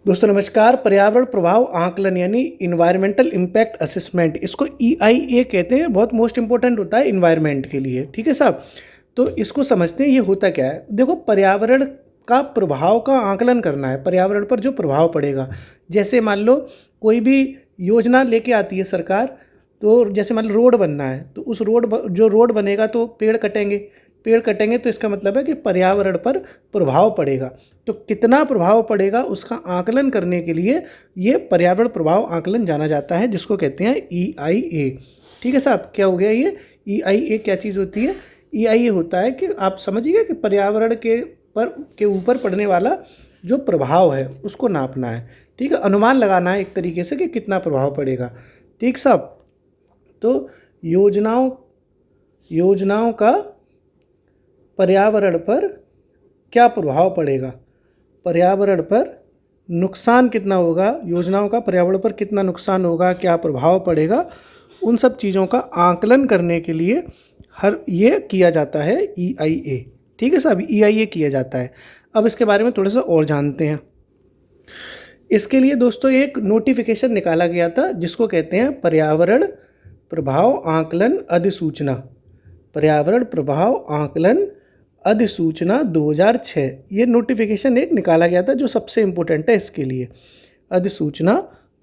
दोस्तों नमस्कार। पर्यावरण प्रभाव आकलन यानी इन्वायरमेंटल इम्पैक्ट असेसमेंट, इसको EIA कहते हैं। बहुत मोस्ट इंपॉर्टेंट होता है इन्वायरमेंट के लिए। ठीक है साहब, तो इसको समझते हैं ये होता क्या है। देखो, पर्यावरण का प्रभाव का आकलन करना है, पर्यावरण पर जो प्रभाव पड़ेगा। जैसे मान लो कोई भी योजना लेके आती है सरकार, तो जैसे मान लो रोड बनना है, तो उस जो रोड बनेगा तो पेड़ कटेंगे तो इसका मतलब है कि पर्यावरण पर प्रभाव पड़ेगा। तो कितना प्रभाव पड़ेगा उसका आकलन करने के लिए ये पर्यावरण प्रभाव आकलन जाना जाता है, जिसको कहते हैं EIA। ठीक है साहब, क्या हो गया ये EIA? क्या चीज़ होती है? EIA होता है कि आप समझिए कि पर्यावरण के ऊपर पड़ने वाला जो प्रभाव है उसको नापना है। ठीक है, अनुमान लगाना है एक तरीके से कि कितना प्रभाव पड़ेगा। ठीक साहब, तो योजनाओं का पर्यावरण पर क्या प्रभाव पड़ेगा, पर्यावरण पर नुकसान कितना होगा, योजनाओं का पर्यावरण पर कितना नुकसान होगा, क्या प्रभाव पड़ेगा, उन सब चीज़ों का आकलन करने के लिए ये किया जाता है EIA। ठीक है साहब, EIA किया जाता है। अब इसके बारे में थोड़ा सा और जानते हैं। इसके लिए दोस्तों एक नोटिफिकेशन निकाला गया था जिसको कहते हैं पर्यावरण प्रभाव आकलन अधिसूचना। पर्यावरण प्रभाव आकलन अधिसूचना 2006, ये नोटिफिकेशन एक निकाला गया था जो सबसे इम्पोर्टेंट है इसके लिए। अधिसूचना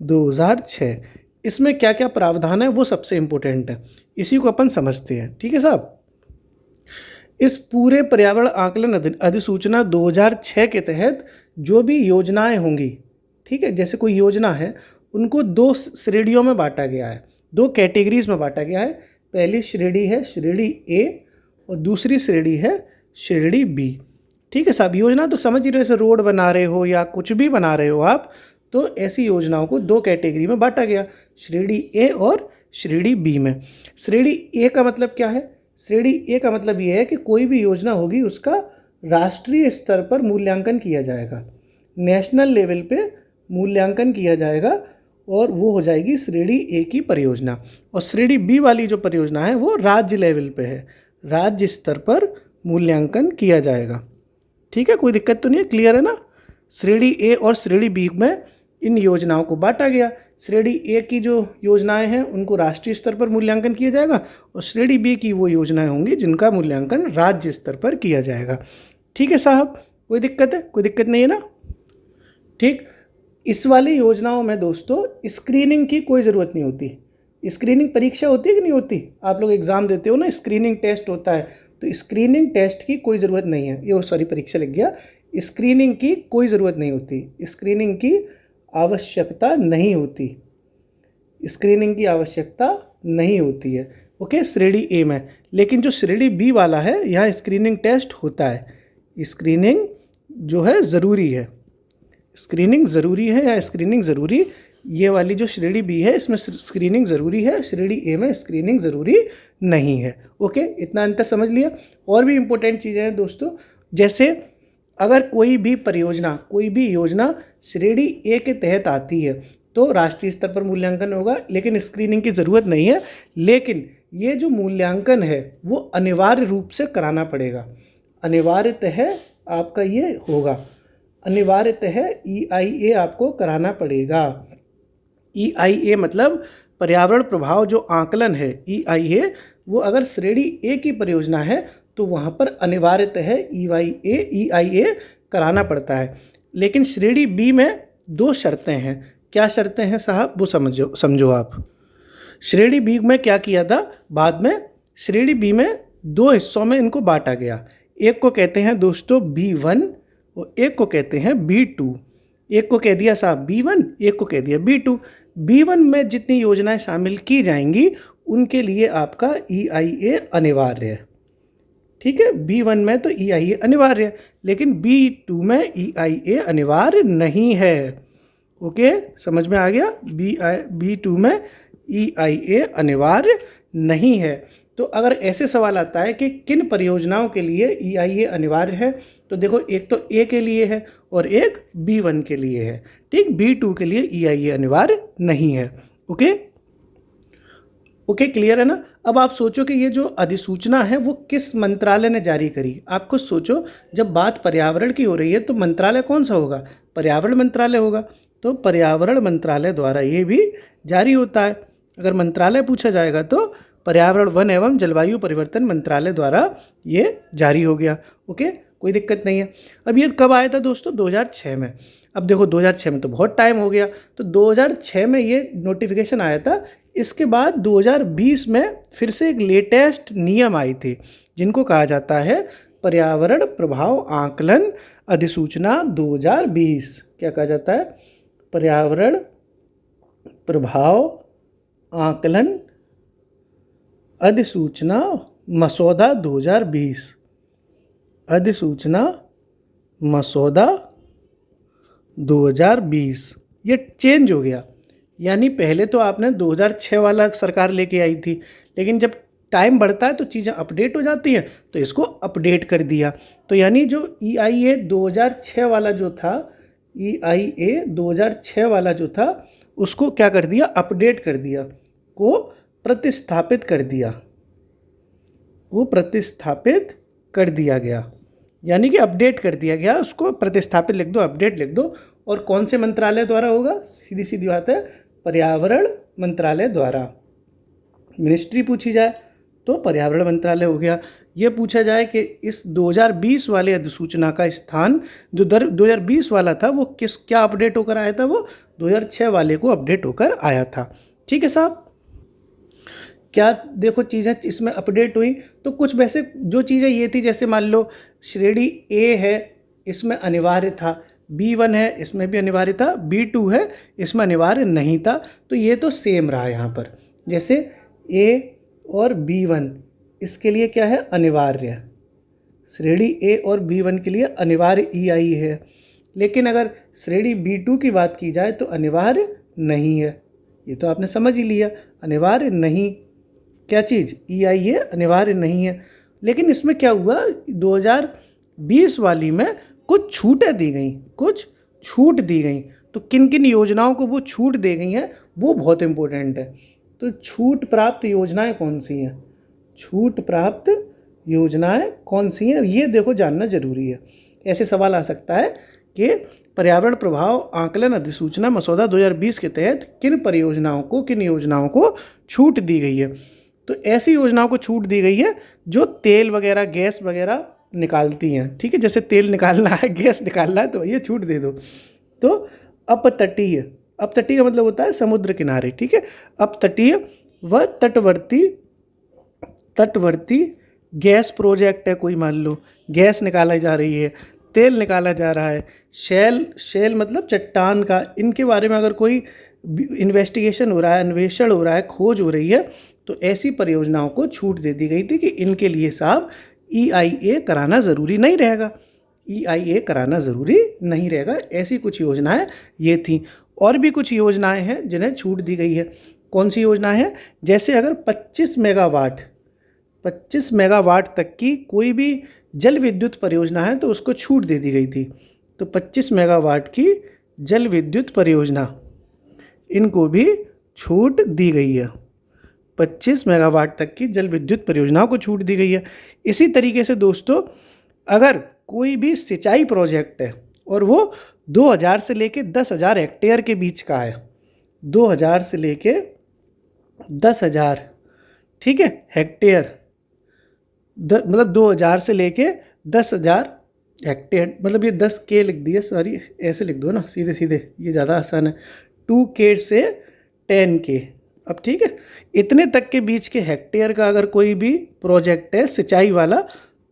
2006, इसमें क्या क्या प्रावधान है वो सबसे इम्पोर्टेंट है, इसी को अपन समझते हैं। ठीक है साहब, इस पूरे पर्यावरण आकलन अधिसूचना 2006 के तहत जो भी योजनाएं होंगी, ठीक है, जैसे कोई योजना है उनको दो श्रेणियों में बांटा गया है, दो कैटेगरीज में बांटा गया है। पहली श्रेणी है श्रेणी A और दूसरी श्रेणी है श्रेणी B। ठीक है साहब, योजना तो समझ ही रहे हो, जैसे रोड बना रहे हो या कुछ भी बना रहे हो आप, तो ऐसी योजनाओं को दो कैटेगरी में बांटा गया, श्रेणी A और श्रेणी B में। श्रेणी A का मतलब क्या है? श्रेणी A का मतलब ये है कि कोई भी योजना होगी उसका राष्ट्रीय स्तर पर मूल्यांकन किया जाएगा, नेशनल लेवल पे मूल्यांकन किया जाएगा और वो हो जाएगी श्रेणी A की परियोजना। और श्रेणी B वाली जो परियोजना है वो राज्य लेवल पे है, राज्य स्तर पर मूल्यांकन किया जाएगा। ठीक है, कोई दिक्कत तो नहीं है, क्लियर है ना? श्रेणी A और श्रेणी B में इन योजनाओं को बांटा गया। श्रेणी A की जो योजनाएं हैं उनको राष्ट्रीय स्तर पर मूल्यांकन किया जाएगा और श्रेणी B की वो योजनाएं होंगी जिनका मूल्यांकन राज्य स्तर पर किया जाएगा। ठीक है साहब, कोई दिक्कत है? कोई दिक्कत नहीं है ना? ठीक, इस वाली योजनाओं में दोस्तों स्क्रीनिंग की कोई ज़रूरत नहीं होती। स्क्रीनिंग परीक्षा होती है कि नहीं होती? आप लोग एग्ज़ाम देते हो ना, स्क्रीनिंग टेस्ट होता है, तो स्क्रीनिंग टेस्ट की कोई ज़रूरत नहीं है। ये सॉरी, परीक्षा लग गया। स्क्रीनिंग की कोई ज़रूरत नहीं होती, स्क्रीनिंग की आवश्यकता नहीं होती, स्क्रीनिंग की आवश्यकता नहीं होती है। ओके, श्रेणी A में। लेकिन जो श्रेणी B वाला है यहाँ स्क्रीनिंग टेस्ट होता है, स्क्रीनिंग जो है ज़रूरी है, स्क्रीनिंग ज़रूरी है या स्क्रीनिंग ज़रूरी, ये वाली जो श्रेणी B है इसमें स्क्रीनिंग ज़रूरी है, श्रेणी A में स्क्रीनिंग ज़रूरी नहीं है। ओके, इतना अंतर समझ लिया। और भी इम्पोर्टेंट चीज़ें हैं दोस्तों, जैसे अगर कोई भी योजना श्रेणी A के तहत आती है तो राष्ट्रीय स्तर पर मूल्यांकन होगा, लेकिन स्क्रीनिंग की ज़रूरत नहीं है। लेकिन ये जो मूल्यांकन है वो अनिवार्य रूप से कराना पड़ेगा, अनिवार्यतः आपका ये होगा, अनिवार्यतः EIA आपको कराना पड़ेगा। EIA मतलब पर्यावरण प्रभाव जो आकलन है EIA, वो अगर श्रेणी A की परियोजना है तो वहाँ पर अनिवार्यतः EIA कराना पड़ता है। लेकिन श्रेणी B में दो शर्तें हैं। क्या शर्तें हैं साहब, वो समझो आप। श्रेणी B में क्या किया था बाद में, श्रेणी B में दो हिस्सों में इनको बांटा गया। एक को कहते हैं दोस्तों B1 और एक को कहते हैं B2। एक को कह दिया साहब B1, एक को कह दिया B2। B1 में जितनी योजनाएं शामिल की जाएंगी उनके लिए आपका EIA अनिवार्य है। ठीक है, B1 में तो EIA अनिवार्य है, लेकिन B2 में EIA अनिवार्य नहीं है। ओके, समझ में आ गया? B2 में EIA अनिवार्य नहीं है। तो अगर ऐसे सवाल आता है कि किन परियोजनाओं के लिए EIA अनिवार्य है, तो देखो एक तो A के लिए है और एक B1 के लिए है। ठीक, B2 के लिए EIA अनिवार्य नहीं है। ओके, क्लियर है ना? अब आप सोचो कि ये जो अधिसूचना है वो किस मंत्रालय ने जारी करी। आप खुद सोचो, जब बात पर्यावरण की हो रही है तो मंत्रालय कौन सा होगा? पर्यावरण मंत्रालय होगा, तो पर्यावरण मंत्रालय द्वारा ये भी जारी होता है। अगर मंत्रालय पूछा जाएगा तो पर्यावरण वन एवं जलवायु परिवर्तन मंत्रालय द्वारा ये जारी हो गया। ओके, कोई दिक्कत नहीं है। अब ये कब आया था दोस्तों? 2006 में। अब देखो 2006 में तो बहुत टाइम हो गया, तो 2006 में ये नोटिफिकेशन आया था। इसके बाद 2020 में फिर से एक लेटेस्ट नियम आई थी जिनको कहा जाता है पर्यावरण प्रभाव आकलन अधिसूचना 2020। क्या कहा जाता है? पर्यावरण प्रभाव आकलन अधिसूचना मसौदा 2020। अधिसूचना मसौदा 2020 ये चेंज हो गया। यानी पहले तो आपने 2006 वाला सरकार लेके आई थी, लेकिन जब टाइम बढ़ता है तो चीज़ें अपडेट हो जाती हैं, तो इसको अपडेट कर दिया। तो यानी जो EIA 2006 वाला जो था, EIA 2006 वाला जो था, उसको क्या कर दिया? अपडेट कर दिया, को प्रतिस्थापित कर दिया, वो प्रतिस्थापित कर दिया गया। यानी कि अपडेट कर दिया गया, उसको प्रतिस्थापित लिख दो, अपडेट लिख दो। और कौन से मंत्रालय द्वारा होगा? सीधी सीधी बात है, पर्यावरण मंत्रालय द्वारा। मिनिस्ट्री पूछी जाए तो पर्यावरण मंत्रालय हो गया। ये पूछा जाए कि इस 2020 वाले अधिसूचना का स्थान जो 2020 वाला था वो क्या अपडेट होकर आया था? वो 2006 वाले को अपडेट होकर आया था। ठीक है साहब, क्या देखो चीज़ें इसमें अपडेट हुई। तो कुछ वैसे जो चीज़ें ये थी, जैसे मान लो श्रेणी A है, इसमें अनिवार्य था, B1 है, इसमें भी अनिवार्य था, B2 है, इसमें अनिवार्य नहीं था। तो ये तो सेम रहा यहाँ पर, जैसे A और B1 इसके लिए क्या है? अनिवार्य। श्रेणी A और B1 के लिए अनिवार्य EI है, लेकिन अगर श्रेणी B2 की बात की जाए तो अनिवार्य नहीं है। ये तो आपने समझ ही लिया, अनिवार्य नहीं। क्या चीज़? EIA अनिवार्य नहीं है। लेकिन इसमें क्या हुआ? 2020 वाली में कुछ छूटें दी गई, कुछ छूट दी गई। तो किन किन योजनाओं को वो छूट दी गई हैं वो बहुत इम्पोर्टेंट है। तो छूट प्राप्त योजनाएं कौन सी हैं? छूट प्राप्त योजनाएं कौन सी हैं, ये देखो जानना जरूरी है। ऐसे सवाल आ सकता है कि पर्यावरण प्रभाव आकलन अधिसूचना मसौदा 2020 के तहत किन योजनाओं को छूट दी गई है? तो ऐसी योजनाओं को छूट दी गई है जो तेल वगैरह, गैस वगैरह निकालती हैं। ठीक है, जैसे तेल निकालना है, गैस निकालना है, तो ये छूट दे दो। तो अपतटीय, अपतटीय का मतलब होता है समुद्र किनारे। ठीक है, अपतटीय व तटवर्ती गैस प्रोजेक्ट है। कोई मान लो गैस निकाली जा रही है, तेल निकाला जा रहा है, शेल मतलब चट्टान का, इनके बारे में अगर कोई इन्वेस्टिगेशन हो रहा है, अन्वेषण हो रहा है, खोज हो रही है, तो ऐसी परियोजनाओं को छूट दे दी गई थी कि इनके लिए साहब EIA कराना ज़रूरी नहीं रहेगा। EIA कराना ज़रूरी नहीं रहेगा। ऐसी कुछ योजनाएं ये थी। और भी कुछ योजनाएं हैं जिन्हें छूट दी गई है। कौन सी योजना है? जैसे अगर 25 मेगावाट तक की कोई भी जल विद्युत परियोजना है तो उसको छूट दे दी गई थी। तो 25 मेगावाट की जल विद्युत परियोजना, इनको भी छूट दी गई है। 25 मेगावाट तक की जल विद्युत परियोजनाओं को छूट दी गई है। इसी तरीके से दोस्तों, अगर कोई भी सिंचाई प्रोजेक्ट है और वो 2000 से लेके 10,000 हेक्टेयर के बीच का है, 2000 से लेके 10,000, ठीक है, हेक्टेयर, मतलब 2000 से लेके 10,000 हेक्टेयर, मतलब ये 10K लिख दिया, सॉरी ऐसे लिख दो ना सीधे सीधे, ये ज़्यादा आसान है। 2K से 10K। अब ठीक है, इतने तक के बीच के हेक्टेयर का अगर कोई भी प्रोजेक्ट है सिंचाई वाला,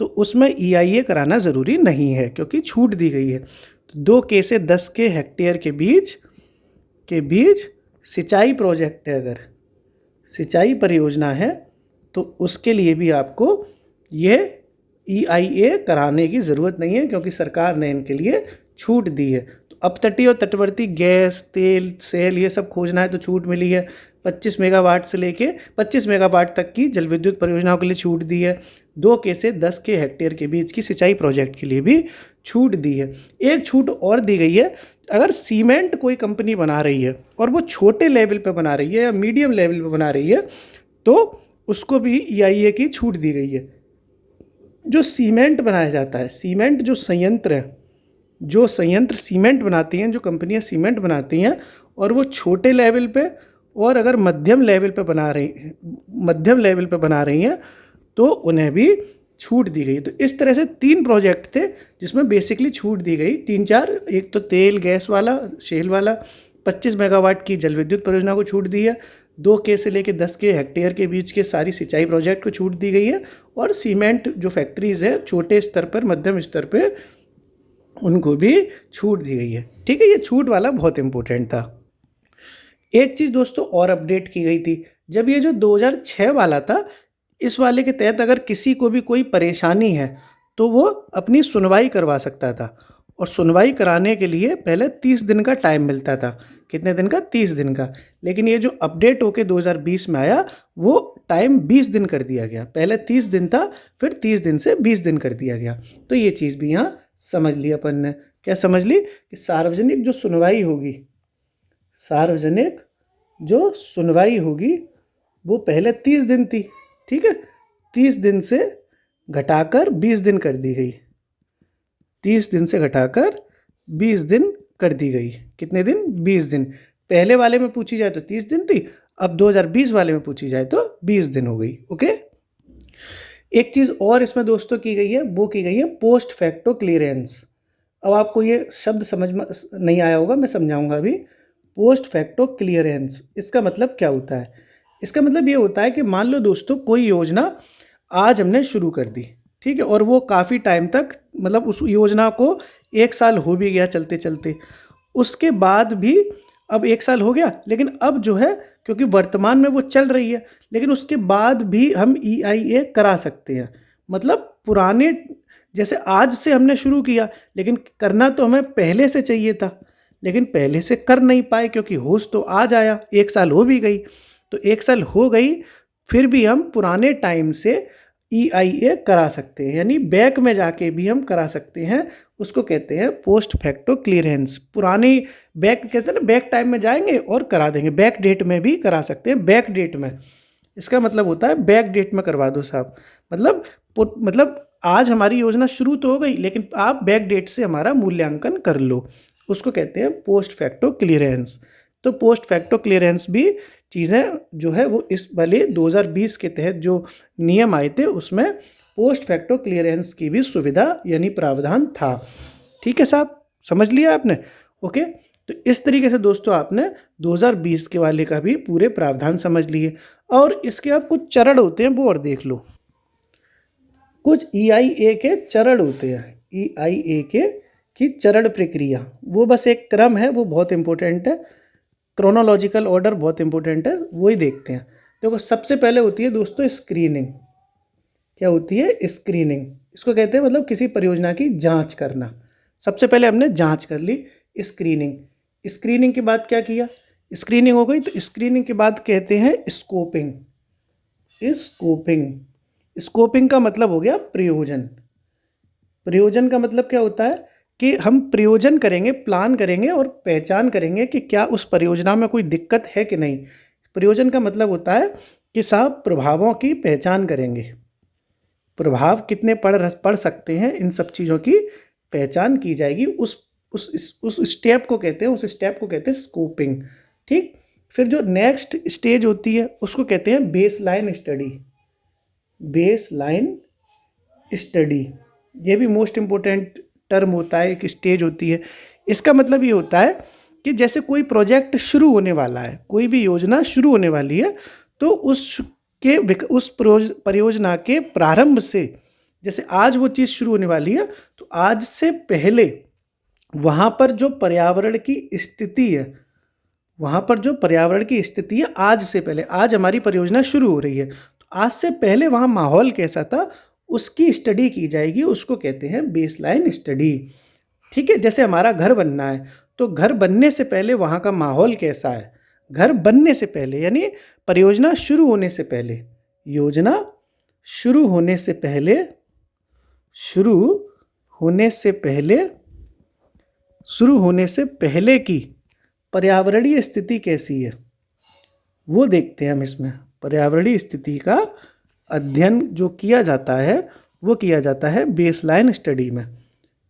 तो उसमें EIA कराना ज़रूरी नहीं है क्योंकि छूट दी गई है। तो 2K से 10K हेक्टेयर के बीच सिंचाई प्रोजेक्ट है, अगर सिंचाई परियोजना है, तो उसके लिए भी आपको ये EIA कराने की ज़रूरत नहीं है क्योंकि सरकार ने इनके लिए छूट दी है। तो अपतटीय और तटवर्ती गैस, तेल, सेल ये सब खोजना है तो छूट मिली है। 25 मेगावाट से लेके 25 मेगावाट तक की जल विद्युत परियोजनाओं के लिए छूट दी है। 2K से 10K हेक्टेयर के बीच की सिंचाई प्रोजेक्ट के लिए भी छूट दी है। एक छूट और दी गई है, अगर सीमेंट कोई कंपनी बना रही है और वो छोटे लेवल पे बना रही है या मीडियम लेवल पे बना रही है, तो उसको भी EIA की छूट दी गई है। जो सीमेंट बनाया जाता है, सीमेंट जो संयंत्र है, जो संयंत्र सीमेंट बनाती हैं, जो कंपनियां सीमेंट बनाती हैं और वो छोटे लेवल पे और अगर मध्यम लेवल पे बना रही हैं तो उन्हें भी छूट दी गई। तो इस तरह से 3 प्रोजेक्ट थे जिसमें बेसिकली छूट दी गई, 3-4। एक तो तेल गैस वाला, शेल वाला, 25 मेगावाट की जल विद्युत परियोजना को छूट दी है, 2 के से लेकर 10 के हेक्टेयर के बीच के सारी सिंचाई प्रोजेक्ट को छूट दी गई है, और सीमेंट जो फैक्ट्रीज है छोटे स्तर पर, मध्यम स्तर पर, उनको भी छूट दी गई है। ठीक है, ये छूट वाला बहुत इंपॉर्टेंट था। एक चीज़ दोस्तों और अपडेट की गई थी, जब ये जो 2006 वाला था, इस वाले के तहत अगर किसी को भी कोई परेशानी है तो वो अपनी सुनवाई करवा सकता था, और सुनवाई कराने के लिए पहले 30 दिन का टाइम मिलता था। कितने दिन का? 30 दिन का। लेकिन ये जो अपडेट होके 2020 में आया, वो टाइम 20 दिन कर दिया गया। पहले 30 दिन था, फिर 30 दिन से 20 दिन कर दिया गया। तो ये चीज़ भी यहाँ समझ ली अपन ने। क्या समझ ली? कि सार्वजनिक जो सुनवाई होगी वो पहले 30 दिन थी। ठीक है, 30 दिन से घटाकर 20 दिन कर दी गई। 30 दिन से घटाकर 20 दिन कर दी गई। कितने दिन? 20 दिन। पहले वाले में पूछी जाए तो 30 दिन थी, अब 2020 वाले में पूछी जाए तो 20 दिन हो गई। ओके। एक चीज़ और इसमें दोस्तों की गई है, वो की गई है पोस्ट फैक्टो क्लियरेंस। अब आपको ये शब्द समझ में नहीं आया होगा, मैं समझाऊंगा अभी। पोस्ट फैक्टो क्लियरेंस, इसका मतलब क्या होता है? इसका मतलब ये होता है कि मान लो दोस्तों कोई योजना आज हमने शुरू कर दी, ठीक है, और वो काफ़ी टाइम तक, मतलब उस योजना को 1 साल हो भी गया चलते चलते, उसके बाद भी अब 1 साल हो गया, लेकिन अब जो है क्योंकि वर्तमान में वो चल रही है, लेकिन उसके बाद भी हम EIA करा सकते हैं। मतलब पुराने, जैसे आज से हमने शुरू किया, लेकिन करना तो हमें पहले से चाहिए था, लेकिन पहले से कर नहीं पाए क्योंकि होश तो आज आया, 1 साल हो भी गई। तो 1 साल हो गई, फिर भी हम पुराने टाइम से EIA करा सकते हैं, यानी बैक में जाके भी हम करा सकते हैं। उसको कहते हैं पोस्ट फैक्टो क्लियरेंस। पुरानी बैक कहते हैं ना, बैक टाइम में जाएंगे और करा देंगे। बैक डेट में भी करा सकते हैं, बैक डेट में। इसका मतलब होता है बैक डेट में करवा दो साहब। मतलब आज हमारी योजना शुरू तो हो गई, लेकिन आप बैक डेट से हमारा मूल्यांकन कर लो। उसको कहते हैं पोस्ट फैक्टो क्लियरेंस। तो पोस्ट फैक्टो क्लियरेंस भी चीज़ें जो है वो इस वाले 2020 के तहत जो नियम आए थे उसमें पोस्ट फैक्टो क्लियरेंस की भी सुविधा यानी प्रावधान था। ठीक है साहब, समझ लिया आपने? ओके। तो इस तरीके से दोस्तों आपने 2020 के वाले का भी पूरे प्रावधान समझ लिए, और इसके आप कुछ चरण होते हैं वो और देख लो। कुछ EIA के चरण होते हैं, EIA की चरण प्रक्रिया, वो बस एक क्रम है, वो बहुत इंपॉर्टेंट है। क्रोनोलॉजिकल ऑर्डर बहुत इंपॉर्टेंट है, वही देखते हैं। देखो, सबसे पहले होती है दोस्तों स्क्रीनिंग। क्या होती है? स्क्रीनिंग। इसको कहते हैं मतलब किसी परियोजना की जांच करना। सबसे पहले हमने जांच कर ली, स्क्रीनिंग। स्क्रीनिंग के बाद क्या किया? स्क्रीनिंग हो गई, तो स्क्रीनिंग के बाद कहते हैं स्कोपिंग। स्कोपिंग का मतलब हो गया प्रयोजन। प्रयोजन का मतलब क्या होता है कि हम प्रयोजन करेंगे, प्लान करेंगे और पहचान करेंगे कि क्या उस परियोजना में कोई दिक्कत है कि नहीं। प्रयोजन का मतलब होता है कि साहब प्रभावों की पहचान करेंगे, प्रभाव कितने पड़ सकते हैं, इन सब चीज़ों की पहचान की जाएगी। उस स्टेप को कहते हैं स्कोपिंग। ठीक। फिर जो नेक्स्ट स्टेज होती है उसको कहते हैं बेसलाइन स्टडी। ये भी मोस्ट इम्पोर्टेंट टर्म होता है, एक स्टेज होती है। इसका मतलब ये होता है कि जैसे कोई प्रोजेक्ट शुरू होने वाला है, कोई भी योजना शुरू होने वाली है, तो उस परियोजना के प्रारंभ से, जैसे आज वो चीज़ शुरू होने वाली है, तो आज से पहले वहाँ पर जो पर्यावरण की स्थिति है, आज से पहले, आज हमारी परियोजना शुरू हो रही है, तो आज से पहले वहाँ माहौल कैसा था उसकी स्टडी की जाएगी। उसको कहते हैं बेसलाइन स्टडी। ठीक है। जैसे हमारा घर बनना है, तो घर बनने से पहले वहाँ का माहौल कैसा है, घर बनने से पहले, यानी परियोजना शुरू होने से पहले, योजना शुरू होने से पहले की पर्यावरणीय स्थिति कैसी है, वो देखते हैं हम इसमें। पर्यावरणीय स्थिति का अध्ययन जो किया जाता है वो किया जाता है बेसलाइन स्टडी में।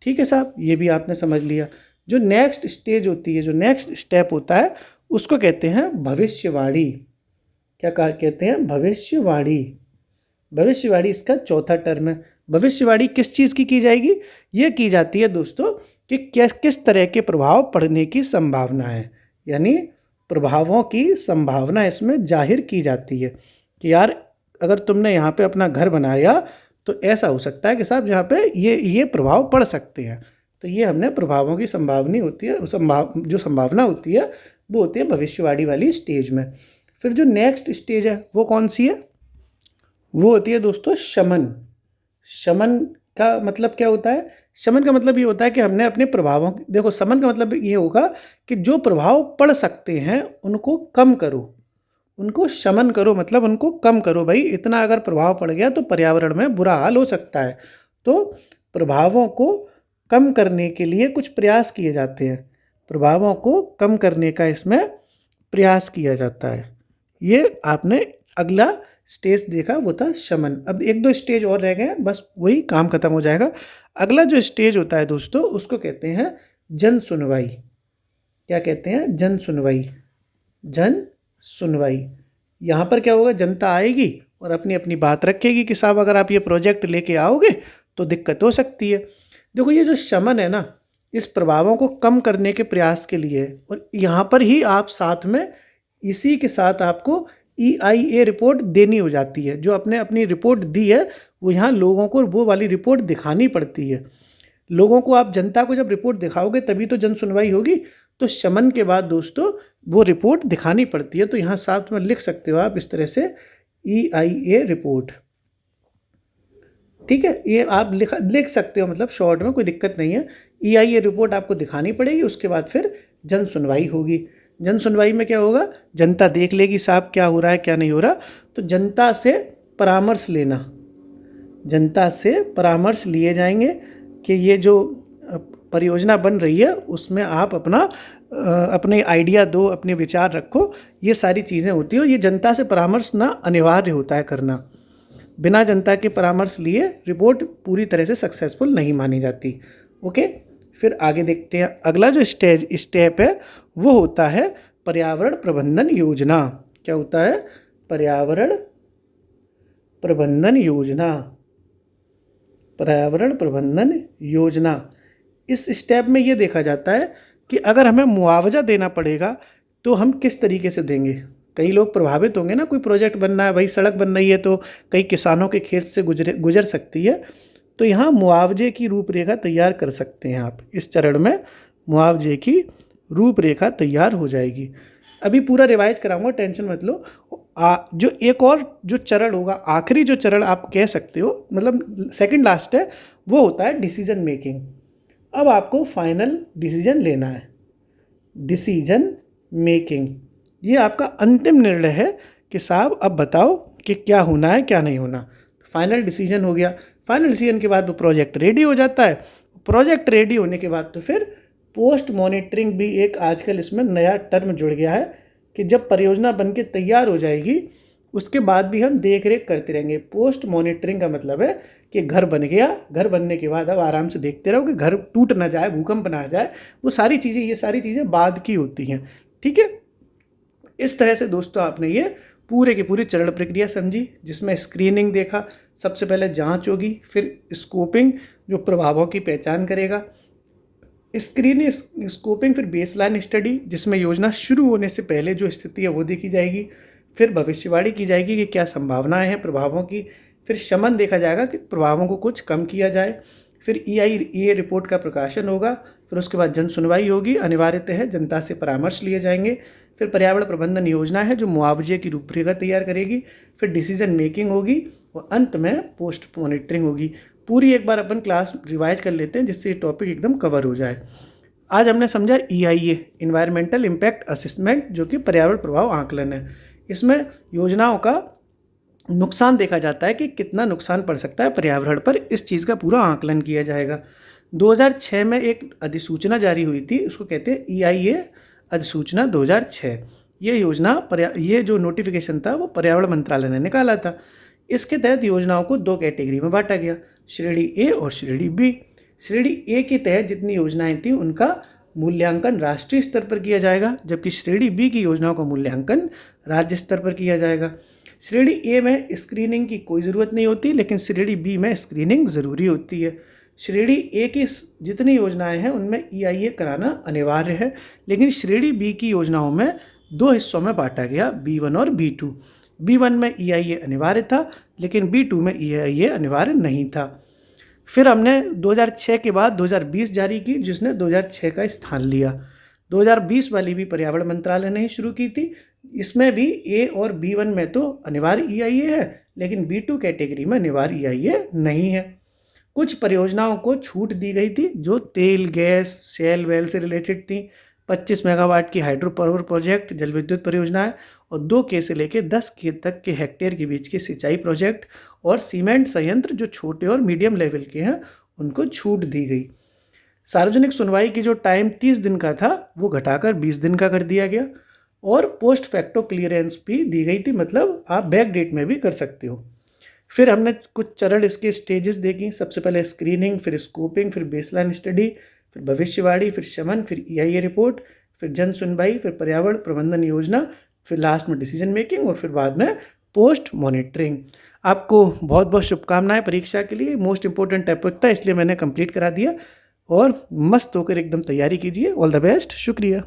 ठीक है साहब, ये भी आपने समझ लिया। जो नेक्स्ट स्टेज होती है, जो नेक्स्ट स्टेप होता है, उसको कहते हैं भविष्यवाणी। क्या कहा कहते हैं? भविष्यवाणी। भविष्यवाणी इसका चौथा टर्म है। भविष्यवाणी किस चीज़ की जाएगी? ये की जाती है दोस्तों कि किस तरह के प्रभाव पड़ने की संभावना है, यानी प्रभावों की संभावना इसमें जाहिर की जाती है कि यार अगर तुमने यहाँ पे अपना घर बनाया तो ऐसा हो सकता है कि साहब यहाँ पे ये प्रभाव पड़ सकते हैं। तो ये हमने प्रभावों की संभावना होती है, जो संभावना होती है वो होती है भविष्यवाणी वाली स्टेज में। फिर जो नेक्स्ट स्टेज है वो कौन सी है? वो होती है दोस्तों शमन। शमन का मतलब क्या होता है? शमन का मतलब ये होता है कि हमने अपने प्रभावों, देखो शमन का मतलब ये होगा कि जो प्रभाव पड़ सकते हैं उनको कम करो, उनको शमन करो, मतलब उनको कम करो। भाई इतना अगर प्रभाव पड़ गया तो पर्यावरण में बुरा हाल हो सकता है। तो प्रभावों को कम करने के लिए कुछ प्रयास किए जाते हैं, प्रभावों को कम करने का इसमें प्रयास किया जाता है। ये आपने अगला स्टेज देखा, वो था शमन। अब एक दो स्टेज और रह गए हैं, बस वही काम खत्म हो जाएगा। अगला जो स्टेज होता है दोस्तों उसको कहते हैं जन सुनवाई। क्या कहते हैं? जन सुनवाई। जन सुनवाई। यहाँ पर क्या होगा? जनता आएगी और अपनी अपनी बात रखेगी कि साहब अगर आप ये प्रोजेक्ट लेके आओगे तो दिक्कत हो सकती है। देखो ये जो शमन है ना, इस प्रभावों को कम करने के प्रयास के लिए, और यहाँ पर ही आप साथ में इसी के साथ आपको EIA रिपोर्ट देनी हो जाती है। जो आपने अपनी रिपोर्ट दी है वो यहाँ लोगों को वो वाली रिपोर्ट दिखानी पड़ती है। लोगों को, आप जनता को जब रिपोर्ट दिखाओगे तभी तो जन सुनवाई होगी। तो शमन के बाद दोस्तों वो रिपोर्ट दिखानी पड़ती है। तो यहाँ साथ में लिख सकते हो आप इस तरह से EIA रिपोर्ट। ठीक है, ये आप लिख सकते हो, मतलब शॉर्ट में कोई दिक्कत नहीं है। EIA रिपोर्ट आपको दिखानी पड़ेगी, उसके बाद फिर जन सुनवाई होगी। जन सुनवाई में क्या होगा? जनता देख लेगी साहब क्या हो रहा है क्या नहीं हो रहा। तो जनता से परामर्श लेना, जनता से परामर्श लिए जाएंगे कि ये जो परियोजना बन रही है उसमें आप अपने आइडिया दो, अपने विचार रखो। ये सारी चीज़ें होती हैं और ये जनता से परामर्श ना अनिवार्य होता है करना। बिना जनता के परामर्श लिए रिपोर्ट पूरी तरह से सक्सेसफुल नहीं मानी जाती। ओके, फिर आगे देखते हैं। अगला जो स्टेप है वो होता है पर्यावरण प्रबंधन योजना। क्या होता है? पर्यावरण प्रबंधन योजना। पर्यावरण प्रबंधन योजना। इस स्टेप में ये देखा जाता है कि अगर हमें मुआवजा देना पड़ेगा तो हम किस तरीके से देंगे। कई लोग प्रभावित होंगे ना, कोई प्रोजेक्ट बनना है, भाई सड़क बन रही है तो कई किसानों के खेत से गुजर सकती है। तो यहाँ मुआवजे की रूपरेखा तैयार कर सकते हैं आप। इस चरण में मुआवजे की रूपरेखा तैयार हो जाएगी। अभी पूरा रिवाइज कराऊंगा, टेंशन मत लो। जो एक और जो चरण होगा, आखिरी जो चरण आप कह सकते हो, मतलब सेकंड लास्ट है, वो होता है डिसीजन मेकिंग। अब आपको फाइनल डिसीजन लेना है। डिसीजन मेकिंग, ये आपका अंतिम निर्णय है कि साहब अब बताओ कि क्या होना है क्या नहीं होना। फाइनल डिसीजन हो गया। फाइनल डिसीजन के बाद वो प्रोजेक्ट रेडी हो जाता है। प्रोजेक्ट रेडी होने के बाद तो फिर पोस्ट मॉनिटरिंग भी एक आजकल इसमें नया टर्म जुड़ गया है कि जब परियोजना बन के तैयार हो जाएगी उसके बाद भी हम देख रेख करते रहेंगे। पोस्ट मॉनिटरिंग का मतलब है कि घर बन गया, घर बनने के बाद अब आराम से देखते रहो कि घर टूट ना जाए, भूकंप ना आ जाए। वो सारी चीज़ें, ये सारी चीज़ें बाद की होती हैं। ठीक है, इस तरह से दोस्तों आपने ये पूरे की पूरी चरण प्रक्रिया समझी, जिसमें स्क्रीनिंग देखा, सबसे पहले जांच होगी, फिर स्कोपिंग जो प्रभावों की पहचान करेगा, स्कोपिंग, फिर बेसलाइन स्टडी जिसमें योजना शुरू होने से पहले जो स्थिति है वो देखी जाएगी, फिर भविष्यवाणी की जाएगी कि क्या संभावनाएं हैं प्रभावों की, फिर शमन देखा जाएगा कि प्रभावों को कुछ कम किया जाए, फिर EIA रिपोर्ट का प्रकाशन होगा, फिर उसके बाद जन सुनवाई होगी, अनिवार्यतः है जनता से परामर्श लिए जाएंगे, फिर पर्यावरण प्रबंधन योजना है जो मुआवजे की रूपरेखा तैयार करेगी, फिर डिसीजन मेकिंग होगी और अंत में पोस्ट मॉनिटरिंग होगी। पूरी एक बार अपन क्लास रिवाइज कर लेते हैं जिससे ये टॉपिक एकदम कवर हो जाए। आज हमने समझा EIA, इन्वायरमेंटल इम्पैक्ट असेसमेंट, जो कि पर्यावरण प्रभाव आकलन है। इसमें योजनाओं का नुकसान देखा जाता है कि कितना नुकसान पड़ सकता है पर्यावरण पर, इस चीज़ का पूरा आकलन किया जाएगा। 2006 में एक अधिसूचना जारी हुई थी, उसको कहते हैं EIA अधिसूचना 2006। ये जो नोटिफिकेशन था वो पर्यावरण मंत्रालय ने निकाला था। इसके तहत योजनाओं को 2 कैटेगरी में बांटा गया, श्रेणी A और श्रेणी B। श्रेणी ए के तहत जितनी योजनाएं थी उनका मूल्यांकन राष्ट्रीय स्तर पर किया जाएगा, जबकि श्रेणी बी की योजनाओं का मूल्यांकन राज्य स्तर पर किया जाएगा। श्रेणी ए में स्क्रीनिंग की कोई ज़रूरत नहीं होती, लेकिन श्रेणी बी में स्क्रीनिंग ज़रूरी होती है। श्रेणी ए की जितनी योजनाएं हैं उनमें EIA कराना अनिवार्य है, लेकिन श्रेणी बी की योजनाओं में 2 हिस्सों में बांटा गया, B1 और B2। B1 में EIA अनिवार्य था, लेकिन B2 में EIA अनिवार्य नहीं था। फिर हमने 2006 के बाद 2020 जारी की, जिसने 2006 का स्थान लिया। 2020 वाली भी पर्यावरण मंत्रालय ने ही शुरू की थी। इसमें भी A और B1 में तो अनिवार्य EIA है, लेकिन B2 कैटेगरी में अनिवार्य EIA नहीं है। कुछ परियोजनाओं को छूट दी गई थी जो तेल, गैस, शेल वेल से रिलेटेड थी। 25 मेगावाट की हाइड्रो पावर प्रोजेक्ट, जल विद्युत परियोजनाएं, और 2K से लेकर 10K तक के हेक्टेयर के बीच के सिंचाई प्रोजेक्ट और सीमेंट संयंत्र जो छोटे और मीडियम लेवल के हैं उनको छूट दी गई। सार्वजनिक सुनवाई की जो टाइम 30 दिन का था वो घटाकर 20 दिन का कर दिया गया, और पोस्ट फैक्टो क्लियरेंस भी दी गई थी, मतलब आप बैक डेट में भी कर सकते हो। फिर हमने कुछ चरण इसके स्टेजेस देखी। सबसे पहले स्क्रीनिंग, फिर स्कोपिंग, फिर बेसलाइन स्टडी, फिर भविष्यवाणी, फिर शमन, फिर EIA रिपोर्ट, फिर जन सुनवाई, फिर पर्यावरण प्रबंधन योजना, फिर लास्ट में डिसीजन मेकिंग, और फिर बाद में पोस्ट मॉनिटरिंग। आपको बहुत बहुत शुभकामनाएं परीक्षा के लिए। मोस्ट इंपॉर्टेंट टॉपिक था, इसलिए मैंने कंप्लीट करा दिया, और मस्त होकर एकदम तैयारी कीजिए। All the best. शुक्रिया।